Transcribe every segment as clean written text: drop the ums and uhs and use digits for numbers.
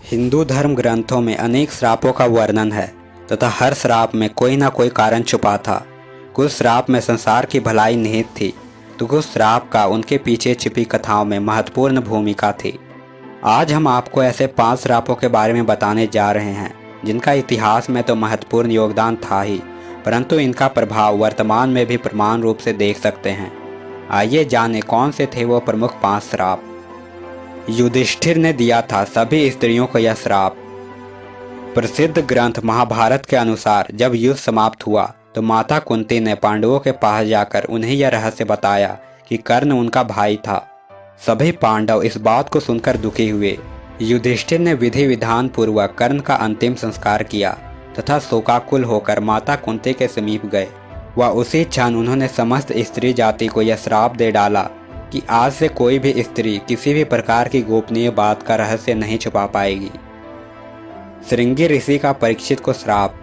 हिंदू धर्म ग्रंथों में अनेक श्रापों का वर्णन है तथा हर श्राप में कोई ना कोई कारण छुपा था। कुछ श्राप में संसार की भलाई निहित थी तो कुछ श्राप का उनके पीछे छिपी कथाओं में महत्वपूर्ण भूमिका थी। आज हम आपको ऐसे 5 श्रापों के बारे में बताने जा रहे हैं जिनका इतिहास में तो महत्वपूर्ण योगदान था ही, परंतु इनका प्रभाव वर्तमान में भी प्रमाण रूप से देख सकते हैं। आइए जानें कौन से थे वो प्रमुख 5 श्राप। युधिष्ठिर ने दिया था सभी स्त्रियों को यह श्राप। प्रसिद्ध ग्रंथ महाभारत के अनुसार जब युद्ध समाप्त हुआ तो माता कुंती ने पांडवों के पास जाकर उन्हें यह रहस्य बताया कि कर्ण उनका भाई था। सभी पांडव इस बात को सुनकर दुखी हुए। युधिष्ठिर ने विधि विधान पूर्वक कर्ण का अंतिम संस्कार किया तथा शोकाकुल होकर माता कुंती के समीप गए। वह उसी क्षण उन्होंने समस्त स्त्री जाति को यह श्राप दे डाला कि आज से कोई भी स्त्री किसी भी प्रकार की गोपनीय बात का रहस्य नहीं छुपा पाएगी। श्रृंगी ऋषि का परीक्षित को श्राप।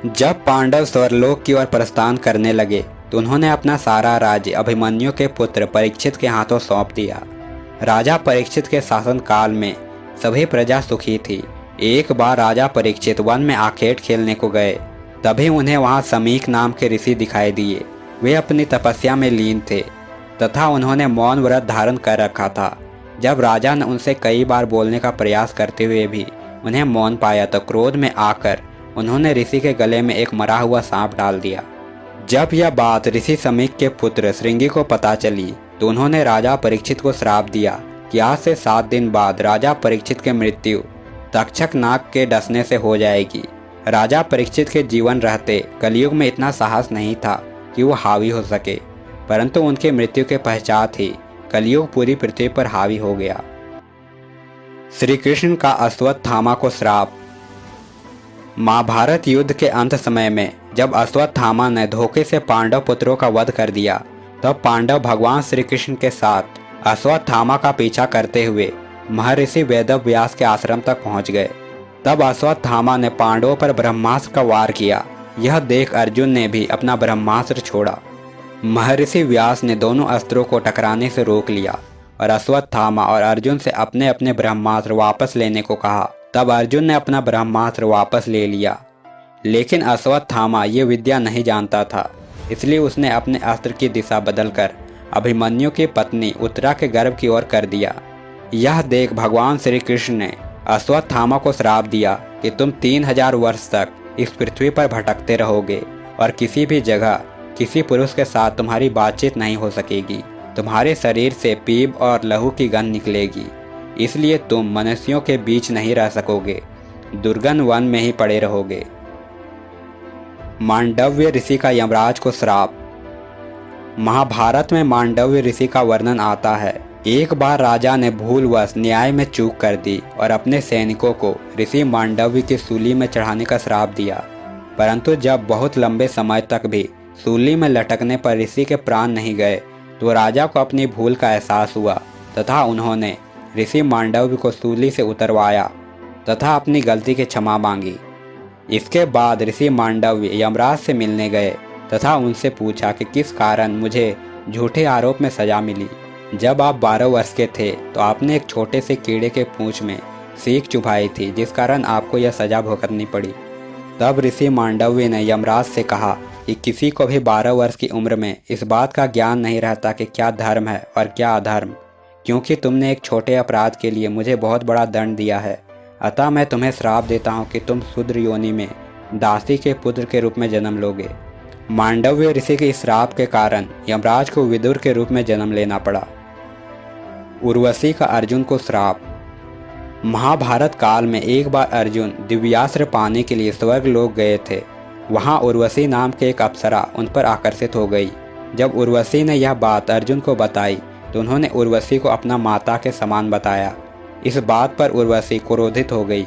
जब पांडव स्वर्गलोक की ओर प्रस्थान करने लगे तो उन्होंने अपना सारा राज्य अभिमन्यु के पुत्र परीक्षित के हाथों सौंप दिया। राजा परीक्षित के शासन काल में सभी प्रजा सुखी थी। एक बार राजा परीक्षित वन में आखेट खेलने को गए, तभी उन्हें वहां समीक नाम के ऋषि दिखाई दिए। वे अपनी तपस्या में लीन थे तथा उन्होंने मौन व्रत धारण कर रखा था। जब राजा ने उनसे कई बार बोलने का प्रयास करते हुए भी उन्हें मौन पाया तो क्रोध में आकर उन्होंने ऋषि के गले में एक मरा हुआ सांप डाल दिया। जब यह बात ऋषि समीक के पुत्र श्रृंगी को पता चली तो उन्होंने राजा परीक्षित को श्राप दिया कि आज से 7 दिन बाद राजा परीक्षित की मृत्यु तक्षक नाग के डसने से हो जाएगी। राजा परीक्षित के जीवन रहते कलयुग में इतना साहस नहीं था कि वो हावी हो सके, परंतु उनकी मृत्यु के पश्चात ही कलयुग पूरी पृथ्वी पर हावी हो गया। श्री कृष्ण का अश्वत्थामा को श्राप। महाभारत युद्ध के अंत समय में जब अश्वत्थामा ने धोखे से पांडव पुत्रों का वध कर दिया तब पांडव भगवान श्री कृष्ण के साथ अश्वत्थामा का पीछा करते हुए महर्षि वेदव्यास के आश्रम तक पहुंच गए। तब अश्वत्थामा ने पांडवों पर ब्रह्मास्त्र का वार किया। यह देख अर्जुन ने भी अपना ब्रह्मास्त्र छोड़ा। महर्षि व्यास ने दोनों अस्त्रों को टकराने से रोक लिया और अश्वत्थामा और अर्जुन से अपने अपने ब्रह्मास्त्र वापस लेने को कहा। तब अर्जुन ने अपना ब्रह्मास्त्र वापस ले लिया, लेकिन अश्वत्थामा ये विद्या नहीं जानता था, इसलिए उसने अपने अस्त्र की दिशा बदलकर अभिमन्यु की पत्नी उत्तरा के गर्भ की ओर कर दिया। यह देख भगवान श्री कृष्ण ने अश्वत्थामा को श्राप दिया कि तुम 3000 वर्ष तक इस पृथ्वी पर भटकते रहोगे और किसी भी जगह किसी पुरुष के साथ तुम्हारी बातचीत नहीं हो सकेगी। तुम्हारे शरीर से पीप और लहू की गंध निकलेगी, इसलिए तुम मनुष्यों के बीच नहीं रह सकोगे, दुर्गम वन में ही पड़े रहोगे। मांडव्य ऋषि का यमराज को श्राप। महाभारत में मांडव्य ऋषि का वर्णन आता है। एक बार राजा ने भूलवश न्याय में चूक कर दी और अपने सैनिकों को ऋषि मांडव्य की सूली में चढ़ाने का श्राप दिया, परंतु जब बहुत लंबे समय तक भी सूली में लटकने पर ऋषि के प्राण नहीं गए तो राजा को अपनी भूल का एहसास हुआ तथा उन्होंने ऋषि मांडव्य को सूली से उतरवाया तथा अपनी गलती की क्षमा मांगी। इसके बाद ऋषि मांडव्य यमराज से मिलने गए तथा उनसे पूछा कि किस कारण मुझे झूठे आरोप में सजा मिली। जब आप 12 वर्ष के थे तो आपने एक छोटे से कीड़े के पूंछ में सीख चुभाई थी, जिस कारण आपको यह सजा भुगतनी पड़ी। तब ऋषि मांडव्य ने यमराज से कहा कि किसी को भी 12 वर्ष की उम्र में इस बात का ज्ञान नहीं रहता कि क्या धर्म है और क्या अधर्म, क्योंकि तुमने एक छोटे अपराध के लिए मुझे बहुत बड़ा दंड दिया है। अतः मैं तुम्हें श्राप देता हूँ कि तुम शूद्र योनि में दासी के पुत्र के रूप में जन्म लोगे। मांडव्य ऋषि के इस श्राप के कारण यमराज को विदुर के रूप में जन्म लेना पड़ा। उर्वशी का अर्जुन को श्राप। महाभारत काल में एक बार अर्जुन दिव्यास्त्र पाने के लिए स्वर्ग लोक गए थे। वहां उर्वशी नाम के एक अप्सरा उन पर आकर्षित हो गई। जब उर्वशी ने यह बात अर्जुन को बताई तो उन्होंने उर्वशी को अपना माता के समान बताया। इस बात पर उर्वशी क्रोधित हो गई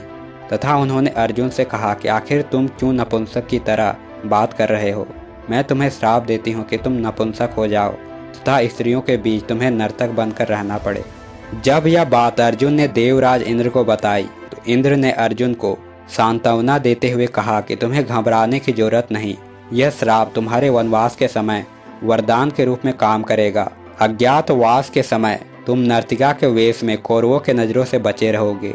तथा उन्होंने अर्जुन से कहा कि आखिर तुम क्यों नपुंसक की तरह बात कर रहे हो। मैं तुम्हें श्राप देती हूँ कि तुम नपुंसक हो जाओ तथा स्त्रियों के बीच तुम्हें नर्तक बनकर रहना पड़े। जब यह बात अर्जुन ने देवराज इंद्र को बताई तो इंद्र ने अर्जुन को सांत्वना देते हुए कहा कि तुम्हें घबराने की जरूरत नहीं, यह श्राप तुम्हारे वनवास के समय वरदान के रूप में काम करेगा। अज्ञातवास के समय तुम नर्तिका के वेश में कौरवों के नजरों से बचे रहोगे।